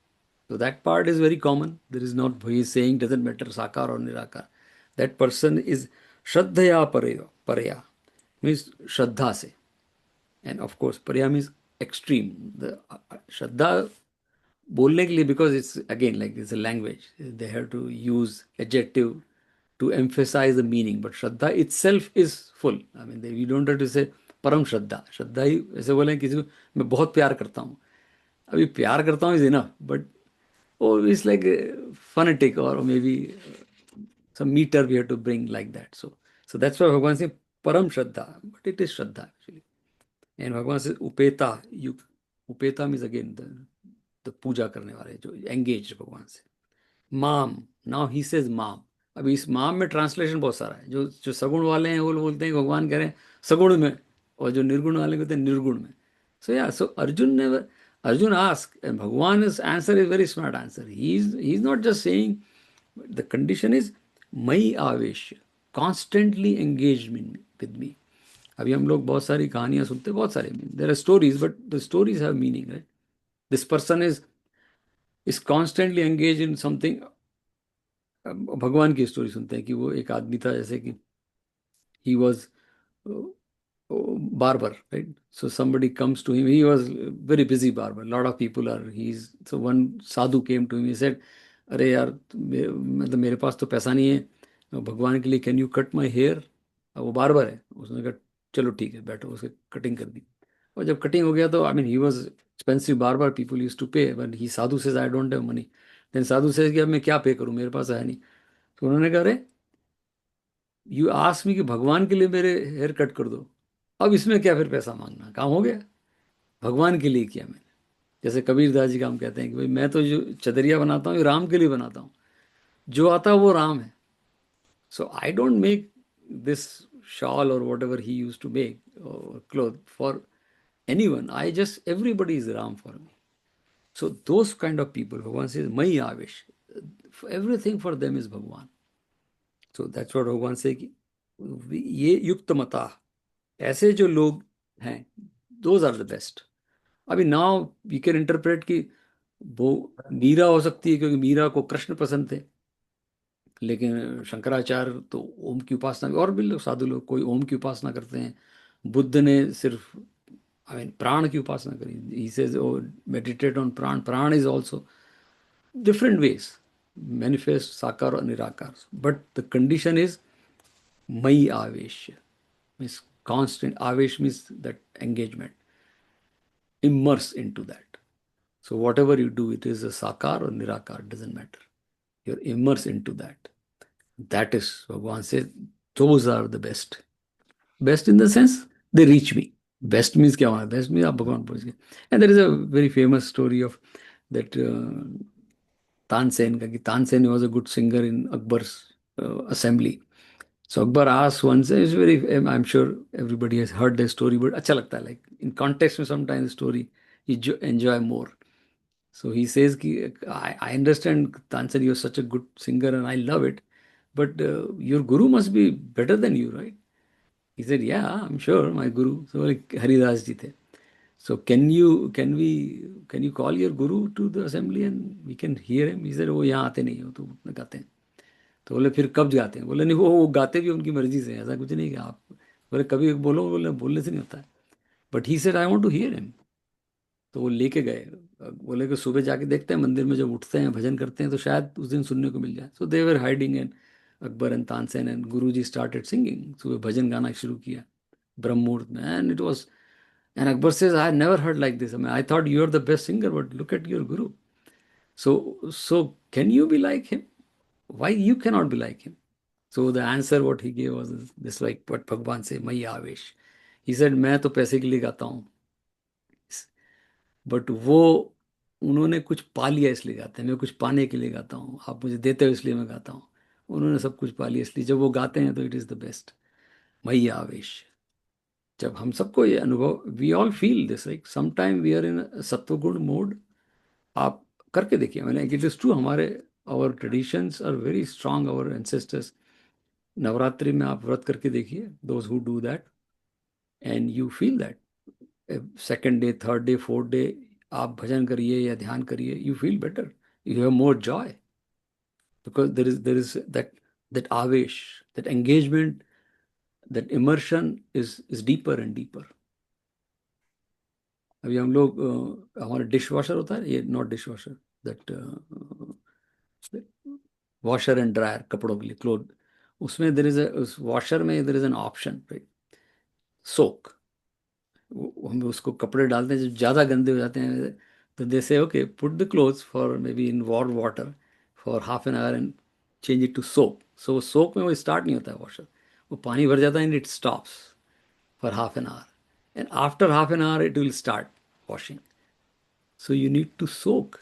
S1: So that part is very common. There is not, he is saying doesn't matter Sakar or Nirakar. That person is Shraddhaya Paraya means Shraddha se. And of course, Paraya means extreme. The Shraddha बोलने के लिए, because it's again like it's a language, they have to use adjective to emphasize the meaning, but Shraddha itself is full. I mean, we don't have to say परम श्रद्धा. श्रद्धा ही ऐसे बोले किसी को मैं बहुत प्यार करता हूँ. अभी प्यार करता हूँ is enough, but oh, it's like phonetic or maybe some meter we have to bring like that. So that's why Bhagavan says Param Shraddha, but it is Shraddha actually. And Bhagavan says Upeta. Upeta means again the पूजा करने वाले जो engaged भगवान से. माम, now he says माम. अभी इस माम में ट्रांसलेशन बहुत सारा है. जो जो सगुण वाले हैं वो लोग बोलते हैं भगवान कह रहे हैं सगुण में, और जो निर्गुण वाले कहते हैं निर्गुण में. So yeah so Arjun ask and Bhagwan is answer is very smart answer. He is not just saying, the condition is May avesh, constantly engage with me. अभी हम लोग बहुत सारी कहानियां सुनते हैं, बहुत सारे, there are stories, but the stories have meaning, right. This person is constantly engage in something. भगवान की स्टोरी सुनते हैं कि वो एक आदमी था जैसे कि he was barber, right? So somebody comes to him. He was very busy barber. A lot of people are. So one sadhu came to him. He said, अरे यार, मतलब मेरे पास तो पैसा नहीं है भगवान के लिए, can you cut my hair. अब वो बार बार है, उसने कहा चलो ठीक है बैठो, उसके कटिंग कर दी। और जब कटिंग हो गया तो I mean he was expensive, बार बार people use to pay, but he sadhu says I don't have money. Then sadhu says कि अब मैं क्या पे करूं, मेरे पास है नहीं। तो उन्होंने कहा, अरे यू आस्क मी कि भगवान के लिए मेरे हेयर कट कर दो, अब इसमें क्या फिर पैसा मांगना, काम हो गया। भगवान के लिए किया मैंने। जैसे कबीर दास जी का हम कहते हैं कि भाई मैं तो जो चदरिया बनाता हूँ ये राम के लिए बनाता हूँ, जो आता है वो राम है। So I don't make this shawl or whatever he used to make or cloth for anyone. I just, everybody is Ram for me. So those kind of people, Bhagavan says, Mai Avesh. Everything for them is Bhagavan. So that's what Bhagavan say कि ये युक्त मता, ऐसे जो लोग हैं, those are the best. अभी now we can interpret कि वो मीरा हो सकती है क्योंकि मीरा को कृष्ण पसंद थे, लेकिन शंकराचार्य तो ओम की उपासना, और भी लोग साधु लोग कोई ओम की उपासना करते हैं। बुद्ध ने सिर्फ आई मीन प्राण की उपासना करी, he says oh meditate on prana, prana is also different ways manifest, sakar और nirakar, but the condition is May avesh, means constant avesh means that engagement, immerse into that. So whatever you do, it is a sakar or nirakar, doesn't matter, you're immersed into that. That is, Bhagavan says, those are the best. Best in the sense they reach me. Best means क्या होना, best means आप भगवान पहुंच गए। And there is a very famous story of that Tansen का, कि Tansen was a good singer in Akbar's assembly. So Akbar asked once, it's very, I'm sure everybody has heard the story, but अच्छा लगता है, like in context में sometimes the story you enjoy more. So he says कि I understand Tansen, you're such a good singer and I love it, but your guru must be better than you, right? He said, yeah, I'm sure my guru. So like Haridas ji the. So can you call your guru to the assembly and we can hear him? He said, वो यहाँ आते नहीं हो तो उतना गाते हैं। तो बोले फिर कब गाते हैं? बोले नहीं, वो गाते भी उनकी मर्जी से हैं, ऐसा कुछ नहीं कि आप, बोले कभी बोलो, बोले बोलने से नहीं होता है। But he said I want to hear him. तो वो लेके गए, बोले कि सुबह जाके देखते हैं मंदिर में जब उठते हैं भजन करते हैं तो शायद उस दिन सुनने को मिल जाए। So they were hiding and Akbar and Tansen and guru ji started singing, सुबह भजन गाना शुरू किया ब्रह्म मुहूर्त में, and it was, and Akbar says I never heard like this, I thought you are the best singer but look at your guru. So can you be like him, why you cannot be like him? So the answer what he gave was this, like what Bhagwan say, Mai Avesh. He said, मैं तो पैसे के लिए गाता हूँ, but वो उन्होंने कुछ पा लिया इसलिए गाते हैं, मैं कुछ पाने के लिए गाता हूँ, आप मुझे देते हो इसलिए मैं गाता हूँ। उन्होंने सब कुछ पा लिया इसलिए जब वो गाते हैं तो it is the best. Mayi avesh, जब हम सबको ये अनुभव, we all feel this, like some time we are in sattvaguna mode. आप करके देखिए, मैंने इट इज़ ट्रू, हमारे our traditions are very strong, our ancestors. Navratri में आप व्रत करके देखिए, those who do that, and you feel that second day, third day, fourth day आप भजन करिए या ध्यान करिए, you feel better, you have more joy, because there is that avesh, that engagement, that immersion is deeper and deeper. अभी हम लोग हमारा डिश वॉशर होता है, ये not dish washer, that washer and dryer कपड़ों के लिए, क्लोथ, उसमें देर इज उस वॉशर में there is an option, right, soak. हम उसको कपड़े डालते हैं जब ज़्यादा गंदे हो जाते हैं, तो they say okay put the clothes for maybe in warm water for half an hour and change it to soap. So वो सोप में वो स्टार्ट नहीं होता है वॉशर, वो पानी भर जाता है and it stops for half an hour, and after half an hour it will start washing. So you need to soak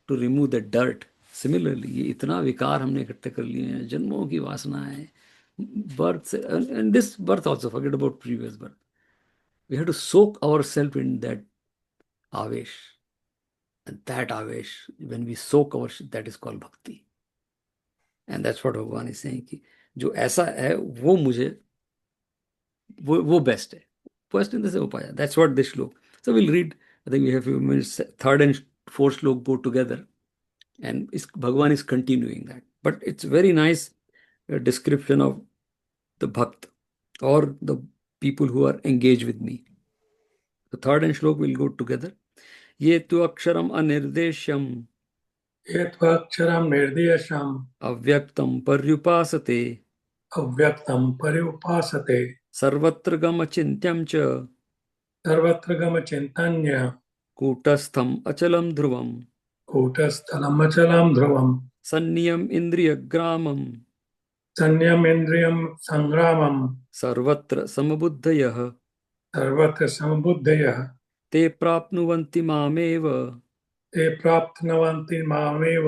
S1: to remove the dirt. Similarly ये इतना विकार हमने इकट्ठे कर लिए हैं, जन्मों की वासनाएं, बर्थ से, and this birth also, forget about previous birth, we have to soak ourselves in that avesh, and that avesh, when we soak our, that is called bhakti, and that's what भगवान is saying कि जो ऐसा है वो मुझे, वो best है, first in से हो पाया, that's what this shlok. So will read, I think we have few minutes, third and fourth shlok go together, and is Bhagwan is continuing that, but it's very nice description of the bhakt or the people who are engaged with me. The third and shlok will go together. ये तो अक्षरम अनिर्देश्यम
S2: यत्त्वक्षरं निर्देशम्
S1: अव्यक्तं पर्युपासते
S2: अव्यक्तं पर्युपासते
S1: सर्वत्र गमचिन्त्यं च
S2: सर्वत्र गमचिन्तन्य
S1: कूटस्थम् अचलं ध्रुवम्
S2: कूटस्थलमचलं ध्रुवम्
S1: सन्नियम् इन्द्रियग्रामम्
S2: संयमेन्द्रियं संग्रामं
S1: सर्वत्र समबुद्धयः
S2: सर्वत्र समबुद्धयः
S1: ते प्राप्नुवन्ति मामेव
S2: ते प्राप्नुवन्ति मामेव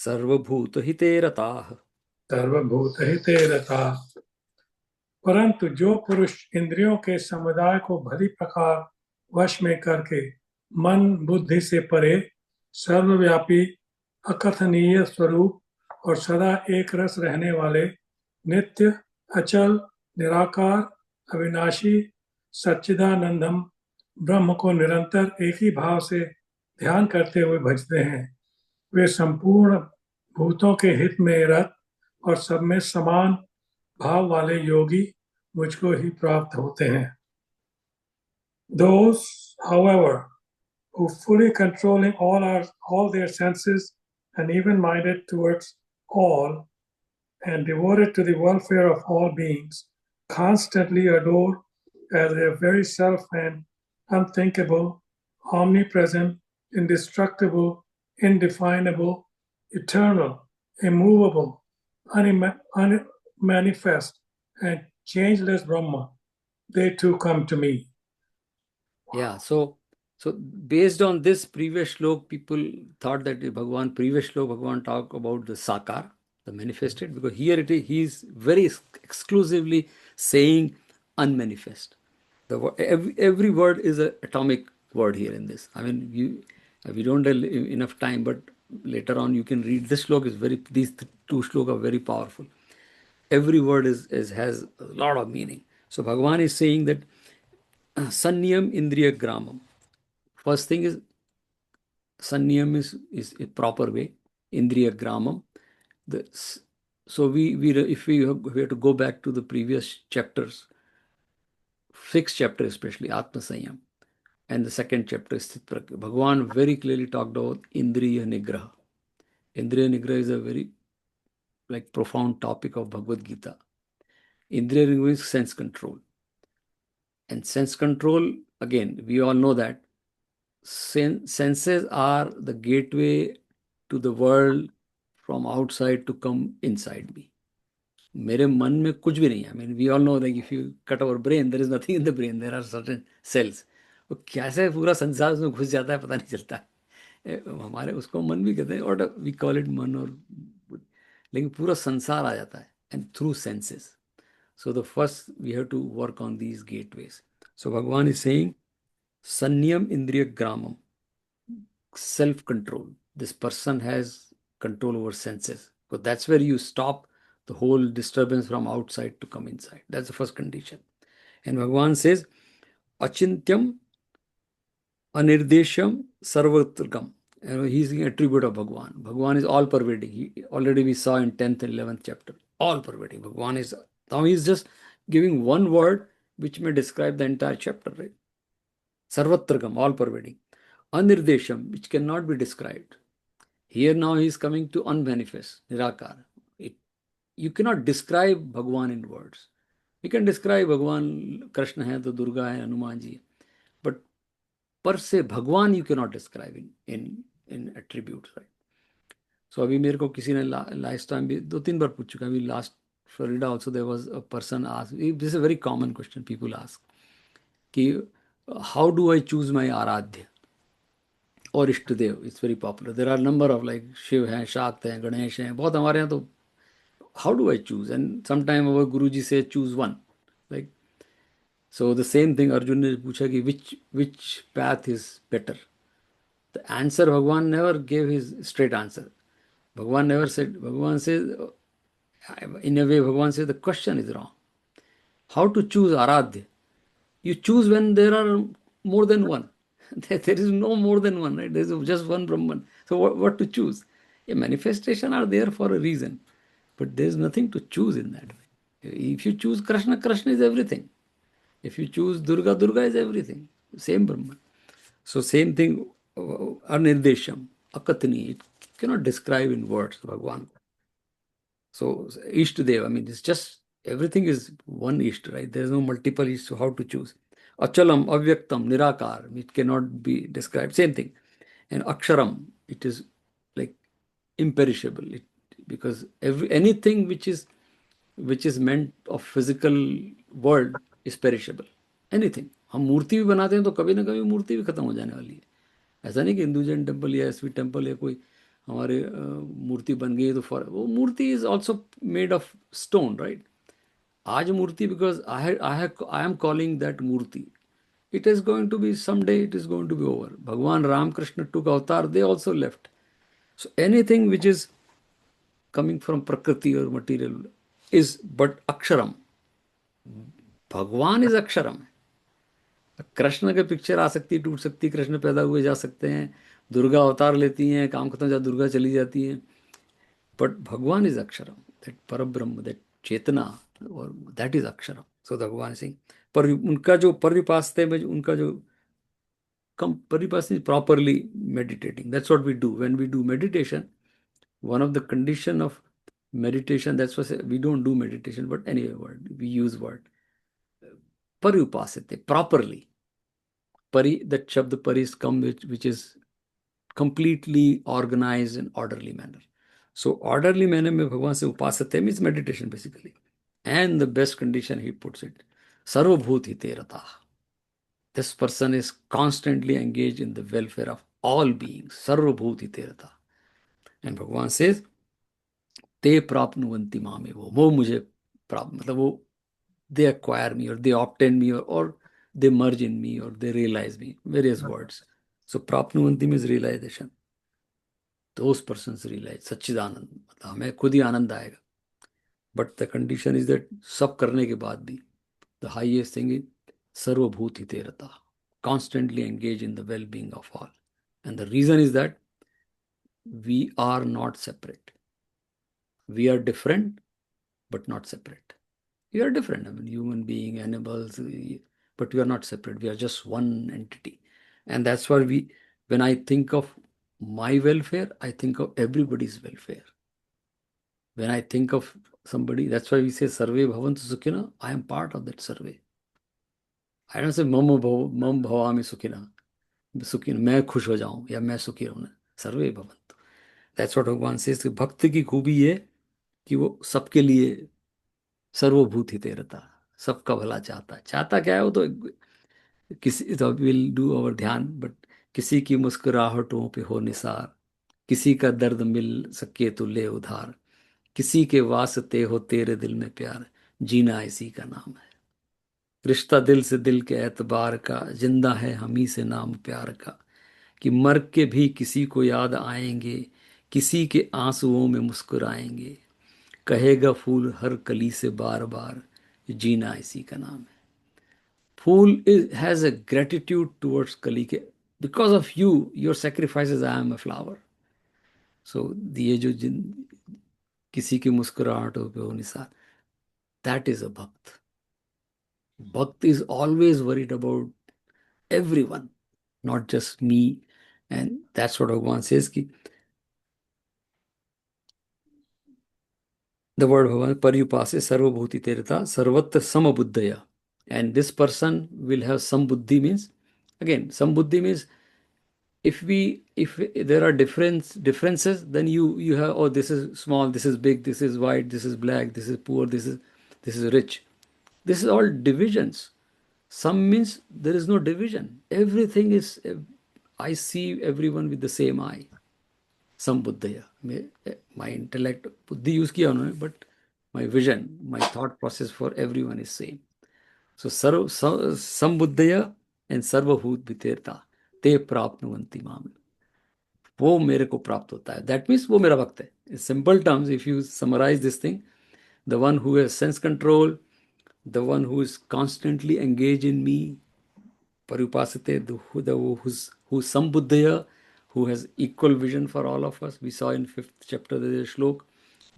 S1: सर्वभूतहिते रताः।
S2: सर्वभूतहिते रताः। परंतु जो पुरुष इंद्रियों के समुदाय को भली प्रकार वश में करके मन बुद्धि से परे सर्वव्यापी अकथनीय स्वरूप और सदा एक रस रहने वाले नित्य अचल निराकार अविनाशी सच्चिदानंदम ब्रह्म को निरंतर एक ही भाव से ध्यान करते हुए भजते हैं, वे संपूर्ण भूतों के हित में रत और सब में समान भाव वाले योगी मुझको ही प्राप्त होते हैं। Those, however, who fully controlling all their senses and even-minded towards all and devoted to the welfare of all beings, constantly adore as their very self and unthinkable, omnipresent, indestructible, indefinable, eternal, immovable, unmanifest, and changeless Brahma, they too come to me.
S1: Yeah, so based on this previous shlok, people thought that Bhagavan, previous shlok, Bhagavan talked about the sakar, the manifested, because here it is, he is very exclusively saying unmanifest. Every word is an atomic word here in this. I mean, we don't have enough time, but later on you can read. This shlok is these two shlok are very powerful. Every word has a lot of meaning. So Bhagavan is saying that Sanyam Indriya Gramam. First thing is Sanyam is a proper way. Indriya Gramam. So if we have to go back to the previous chapters, sixth chapter especially, Atma Sanyam, and the second chapter is Sthit Prajna. Bhagavan very clearly talked about Indriya Nigraha. Indriya Nigraha is a very profound topic of Bhagavad Gita. Indriya Nigraha is sense control. And sense control, again, we all know that senses are the gateway to the world from outside to come inside me. मेरे मन में कुछ भी नहीं है. I mean, we all know that if you cut our brain, there is nothing in the brain. There are certain cells. वो कैसे पूरा संसार उसमें घुस जाता है पता नहीं चलता है. हमारे उसको मन भी कहते हैं, और we call it मन, और लेकिन पूरा संसार आ जाता है, and through senses. So the first we have to work on these gateways. So Bhagavan is saying Sanyam Indriya Gramam, self-control. This person has control over senses. So that's where you stop the whole disturbance from outside to come inside. That's the first condition. And Bhagavan says, Achintyam Anirdesham Sarvatragam. He's an attribute of Bhagavan. Bhagavan is all pervading. Already we saw in 10th and 11th chapter. All pervading. Bhagavan is, now he's just giving one word which may describe the entire chapter, right? Sarvatragam, all pervading. Anirdesham, which cannot be described. Here now he is coming to unmanifest, Nirakar. You cannot describe Bhagavan in words. You can describe Bhagavan, Krishna hai, to Durga hai, Hanuman ji. But per se, Bhagavan you cannot describe in attributes, right? So अभी मेरे को किसी ने last time भी 2-3 बार पूछ चुका. अभी last Florida also there was a person asked. This is a very common question people ask. कि how do I choose my Aradhya or Ishtadev? It's very popular. There are a number of Shiv hai, Shakt hai, Ganesh hai. बहुत हमारे यहाँ तो how do I choose? And sometimes our Guruji says choose one. So the same thing Arjun ne pucha ki which path is better. The answer, Bhagavan never gave his straight answer. Bhagavan never said, Bhagavan says, in a way Bhagavan says the question is wrong. How to choose Aradhya? You choose when there are more than one. There is no more than one, right? There is just one Brahman. So what to choose? A manifestation are there for a reason. But there is nothing to choose in that way. If you choose Krishna, Krishna is everything. If you choose Durga, Durga is everything. Same Brahman. So same thing, Anirdesham. akatni. It cannot describe in words Bhagwan. So Ishtadev, I mean, it's just everything is one Ishta, right? There's no multiple Ishta, so how to choose? Achalam, Avyaktam, Nirakar, it cannot be described. Same thing. And Aksharam, it is like imperishable. Because anything which is meant of physical world is perishable. Anything. हम मूर्ति भी बनाते हैं तो कभी ना कभी मूर्ति भी खत्म हो जाने वाली है. ऐसा नहीं कि हिंदू जैन टेम्पल या एसवी टेम्पल या कोई हमारे मूर्ति बन गई है तो फॉर वो murti is also made of stone, right. आज murti because I am calling that murti, it is going to be someday, it is going to be over. Bhagwan Ramakrishna took avatar, they also left. So anything which is coming from prakriti or material is but aksharam. भगवान is अक्षरम. Krishna के picture आ सकती टूट सकती, कृष्ण पैदा हुए जा सकते हैं, दुर्गा अवतार लेती हैं, काम खत्म जा दुर्गा चली जाती हैं, बट भगवान इज अक्षरम, दैट पर ब्रह्म, दैट चेतना, और दैट इज अक्षरम. सो भगवान सिंह पर उनका जो परिपास्ते में उनका जो परिपास is properly meditating. That's what we do when we do meditation. One of the condition of meditation, that's why we don't do meditation, but anyway, word we use word parupasate properly. Pari, that shabd pari is come which is completely organized in orderly manner. So orderly manner mein bhagwan se upasate means meditation basically. And the best condition he puts it, sarvabhut hite rata. This person is constantly engaged in the welfare of all beings, sarvabhut hite rata. And bhagwan says ते प्राप्नुवन्ति मामे, वो मुझे प्राप्त, मतलब वो they acquire me or they obtain me or they merge in me or they realize me, various words. So प्राप्नुवन्ति means realization. Those persons realize सच्चिदानंद, मतलब हमें खुद ही आनंद आएगा. But the condition is that सब करने के बाद भी the highest thing is सर्वभूत हिते रता, constantly engage in the well-being of all. And the reason is that we are not separate. We are different but not separate. We are different. I mean, human being, animals, but we are not separate. We are just one entity. And that's why when I think of my welfare, I think of everybody's welfare. When I think of somebody, that's why we say Sarve Bhavantu Sukhina. I am part of that survey. I don't say Mam Bhavami Sukhina. Sukhina, मैं खुश हो जाऊं या मैं सुखी रहूं. सर्वे भवंतु. That's what Bhagwan says. भक्ति की खूबी ये कि वो सबके लिए सर्वभूत हिते रहता, सबका भला चाहता है. चाहता क्या है वो तो किसी तो विल डू अवर ध्यान, बट किसी की मुस्कुराहटों पे हो निसार, किसी का दर्द मिल सके तो ले उधार, किसी के वास्ते हो तेरे दिल में प्यार, जीना इसी का नाम है. रिश्ता दिल से दिल के एतबार का, जिंदा है हम ही से नाम प्यार का, कि मर के भी किसी को याद आएंगे, किसी के आंसुओं में मुस्कुराएंगे, कहेगा फूल हर कली से बार बार, जीना इसी का नाम है. फूल has a gratitude towards कली के, because of you, your sacrifices, I am a flower. So ये जो किसी की मुस्कुराहटों पे हो निसार, that is a भक्त. Bhakt is always worried about everyone, not just me. And that's what Bhagwan says ki the word Bhagwan paryupase sarvabhuti terata sarvatra samabuddhaya. And this person will have some buddhi, means again some buddhi means if there are differences, then you have, oh, this is small, this is big, this is white, this is black, this is poor, this is rich. This is all divisions. Some means there is no division. Everything is, I see everyone with the same eye. Some buddhaya. My intellect, buddhi use kiya unhone, but my vision, my thought process for everyone is same. So some buddhaya and sarvabhut bhiterta te prapnuvanti mam. वो मेरे को प्राप्त होता है. That means वो मेरा भक्त है. In simple terms, if you summarise this thing, the one who has sense control, the one who is constantly engage in me, parupasate, who's sambuddhaya, who has equal vision for all of us. We saw in 5th chapter there is a shlok,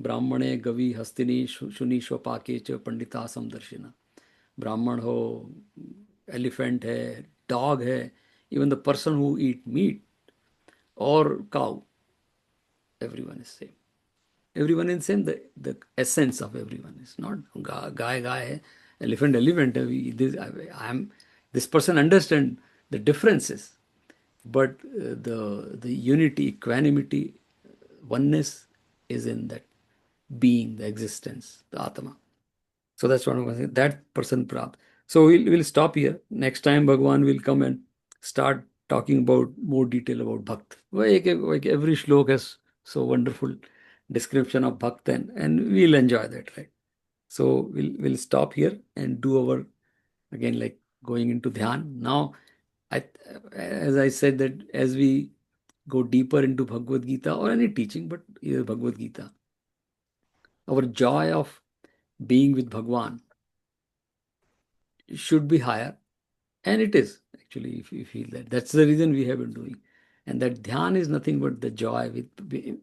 S1: Brahmane gavi hastini shuni shwapake cha pandita samdarshina. Brahman ho, elephant hai, dog hai, even the person who eat meat, or cow. Everyone is same. Everyone is same. The essence of everyone is not guy, guy, elephant, elephant. I am this person understand the differences, but the unity, equanimity, oneness is in that being, the existence, the Atma. So that's what I'm going to say. That person Prabh. So we'll stop here. Next time Bhagwan will come and start talking about more detail about Bhakt. Like every shlok has so wonderful description of Bhakt, and we'll enjoy that, right? So we'll stop here and do our again like going into dhyan. Now, I as I said that as we go deeper into Bhagavad Gita or any teaching, but either Bhagavad Gita, our joy of being with Bhagwan should be higher. And it is actually, if you feel that. That's the reason we have been doing. And that dhyan is nothing but the joy with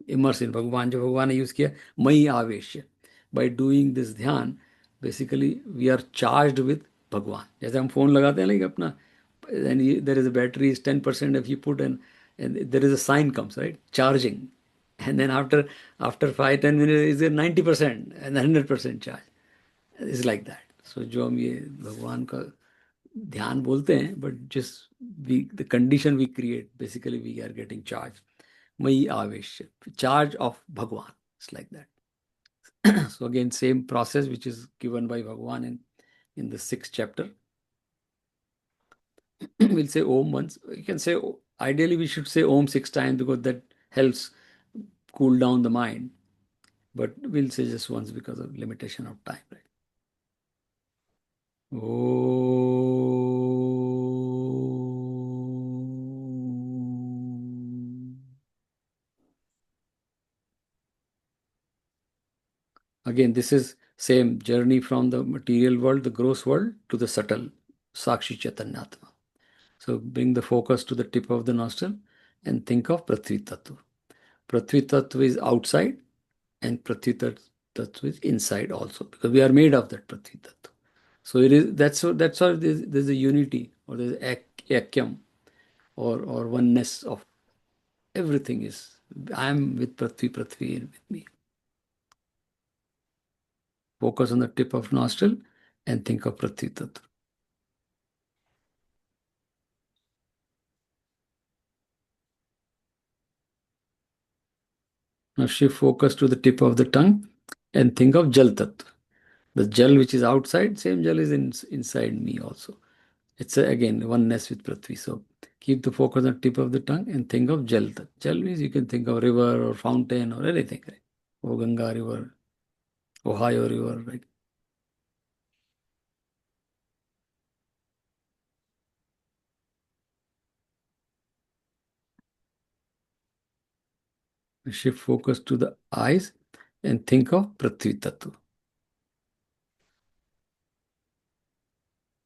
S1: immerse in Bhagwan. जो भगवान ने use किया मई आवेश. By doing this dhyan, basically we are charged with Bhagwan. जैसे हम phone लगाते हैं like अपना, and there is a battery is 10% if you put and there is a sign comes, right? Charging. And then after 5-10 minutes is there 90% and 100% charge. It's like that. So जो हम ये भगवान का ध्यान बोलते हैं, but just the condition we create, basically we are getting charged. Mai Avesh, charge of Bhagwan. It's like that. So again, same process which is given by Bhagwan in the 6th chapter. We'll say Om once. You can say, ideally we should say Om 6 times because that helps cool down the mind. But we'll say just once because of limitation of time, right? Again, this is same journey from the material world, the gross world, to the subtle Sakshi Chaitanyatma. So bring the focus to the tip of the nostril and think of Prithvi Tattva. Prithvi Tattva is outside and Prithvi Tattva is inside also, because we are made of that Prithvi Tattva. So it is that's why there's a unity, or there's Aikyam, or oneness of everything is. I am with Prithvi, Prithvi is with me. Focus on the tip of nostril and think of Prithvi Tattva. Now shift focus to the tip of the tongue and think of Jal Tattva. The Jal which is outside, same Jal is inside me also. It's again oneness with Prithvi. So keep the focus on the tip of the tongue and think of Jal Tattva. Jal means you can think of river or fountain or anything, right? Or Ganga river, Ohio river, right? Shift focus to the eyes and think of Prithvi Tattva.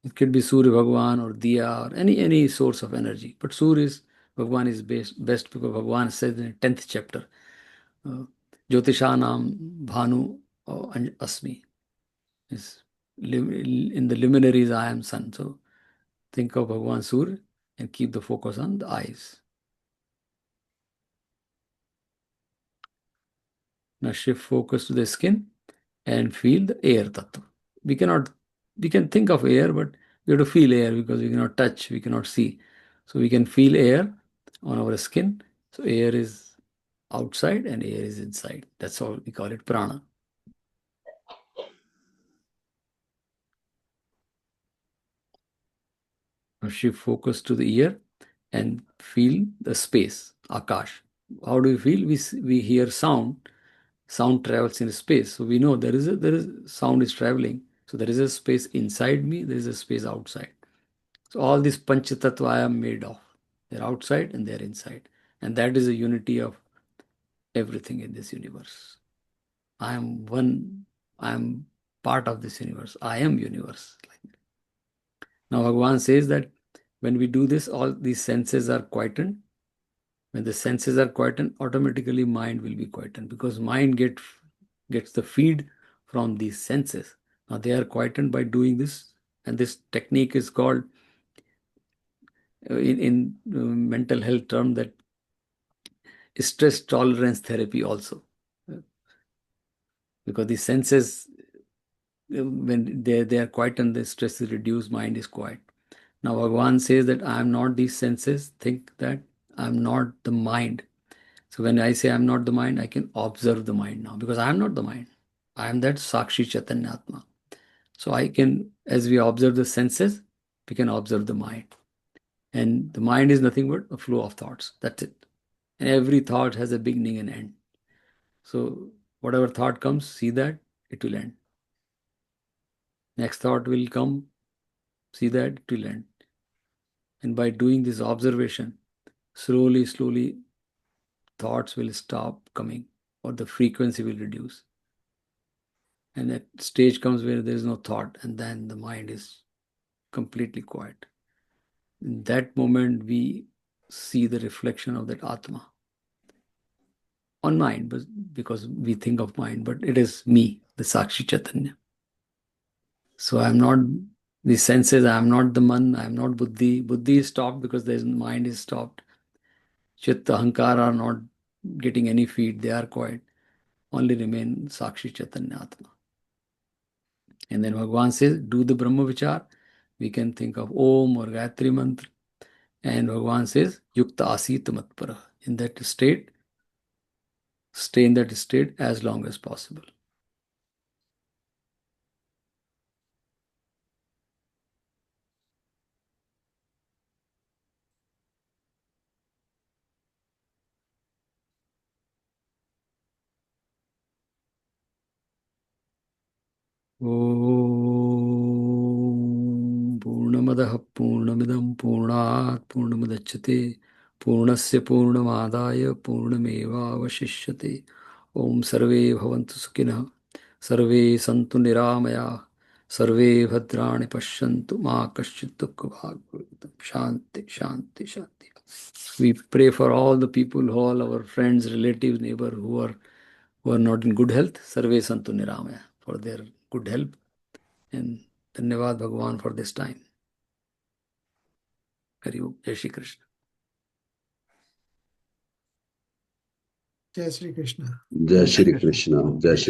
S1: It could be Surya Bhagwan or Diya or any source of energy. But Surya is, Bhagwan is best because Bhagwan says in the 10th chapter, Jyotishanam Bhanu Asmi. In the luminaries I am sun. So think of Bhagwan Surya and keep the focus on the eyes. Now shift focus to the skin and feel the air tattva. We can think of air, but we have to feel air because we cannot touch, we cannot see. So we can feel air on our skin. So air is outside and air is inside. That's all we call it prana. Now shift focus to the ear and feel the space, akash. How do we feel? We hear sound. Sound travels in space. So we know there is sound is traveling. So there is a space inside me, there is a space outside. So all this Panchatattva I am made of. They're outside and they're inside. And that is the unity of everything in this universe. I am one, I am part of this universe. I am universe. Now Bhagavan says that when we do this, all these senses are quietened. When the senses are quietened, automatically mind will be quietened, because mind gets the feed from these senses. Now they are quietened by doing this, and this technique is called in mental health term that stress tolerance therapy also. Because the senses, when they are quiet and the stress is reduced, mind is quiet. Now Bhagavan says that I am not these senses. Think that I am not the mind. So when I say I am not the mind, I can observe the mind now, because I am not the mind. I am that Sakshi Chaitanya Atma. So I can, as we observe the senses, we can observe the mind. And the mind is nothing but a flow of thoughts. That's it. And every thought has a beginning and end. So whatever thought comes, see that it will end. Next thought will come, see that it will end. And by doing this observation, slowly, slowly, thoughts will stop coming, or the frequency will reduce. And that stage comes where there is no thought, and then the mind is completely quiet. In that moment, we see the reflection of that Atma on mind, but because we think of mind, but it is me, the Sakshi Chaitanya. So I am not the senses, I am not the man, I am not Buddhi. Buddhi is stopped because the mind is stopped. Chitta, Ahankara are not getting any feed, they are quiet. Only remain Sakshi Chaitanya Atma. And then Bhagavan says, do the Brahma Vichar. We can think of Om or Gayatri Mantra. And Bhagavan says, Yukta Asita Matpara. In that state, stay in that state as long as possible. Om Purnamadaha Purnamidam Purnat Purnamudachyate Purnasya Purnamadaya Purnameva Avashishyate. Om Sarve Bhavantu Sukhinah Sarve Santu Niramaya Sarve Bhadrani Pashyantu Ma Kaschit Dukkha Bhag Bhavitam. Shanti Shanti Shanti. We pray for all the people, all our friends, relatives, neighbors who are not in good health. Sarve Santu Niramaya, for their good health. And Dhanyavad Bhagavan for this time. Hari Om. Jai Shri Krishna.
S3: Jai Shri Krishna.
S4: Jai Shri Krishna. Jai Shri